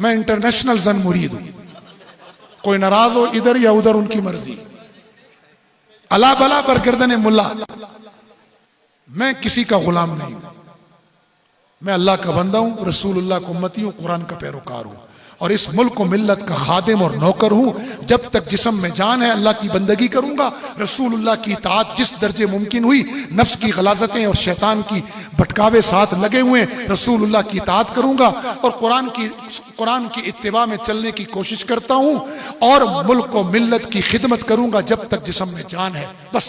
मैं इंटरनेशनल जन मुरीद हूं। कोई नाराज हो इधर या उधर, उनकी मर्जी। अला बला पर गर्दन मुल्ला। मैं किसी का गुलाम नहीं हूं, मैं अल्लाह का बंदा हूं, रसूलुल्लाह को उम्मती हूं, कुरान का पैरोकार हूं और इस मुल्क को मिल्लत का खादिम और नौकर हूं। जब तक जिस्म में जान है अल्लाह की बंदगी करूंगा। रसूलुल्लाह की इताअत जिस दर्जे मुमकिन हुई, नफ्स की गलाजतें और शैतान की भटकावे साथ लगे हुए, रसूलुल्लाह की इताअत करूंगा और कुरान की इत्तिबा में चलने की कोशिश करता हूं और मुल्क को मिल्लत की खिदमत करूंगा जब तक जिस्म में जान है। बस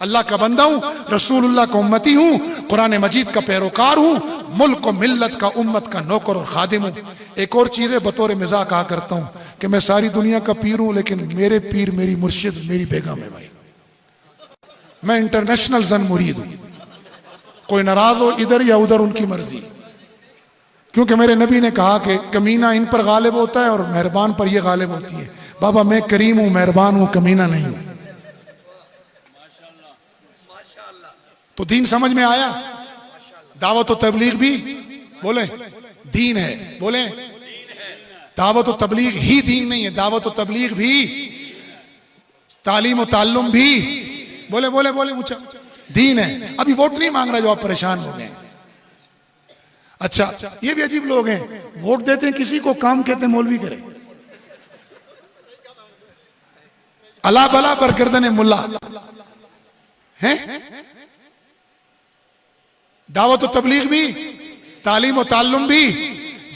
अल्लाह का बंदा हूं, रसूलुल्लाह का उम्मती हूं, कुरान मजीद का पैरोकार हूं, मुल्क को मिल्लत का उम्मत का नौकर और खादिम हूं। एक और चीज है, बतौर मजाक कहा करता हूं कि मैं सारी दुनिया का पीर हूं, लेकिन मेरे पीर मेरी मुर्शिद मेरी बेगम है भाई। मैं इंटरनेशनल जन मुरीद हूं। कोई नाराज हो इधर या उधर, उनकी मर्जी। क्योंकि मेरे नबी ने कहा कि कमीना इन पर गालिब होता है और मेहरबान पर यह गालिब होती है। बाबा मैं करीम हूं, मेहरबान हूं, कमीना नहीं हूं। तो दीन समझ में आया? दावत और तबलीग भी बोले दीन है, बोले दावत और तबलीग ही दीन नहीं है, दावत और तबलीग भी, तालीम और ताल्लुम भी, बोले बोले बोले ऊंचा, दीन है। अभी वोट नहीं मांग रहा जो आप परेशान हो गए। अच्छा, ये भी अजीब लोग हैं, वोट देते हैं किसी को, काम कहते हैं मौलवी करे। अला बला पर गर्दन मुल्ला है। दावत और तबलीग भी, तालीम और ताल्लुम भी,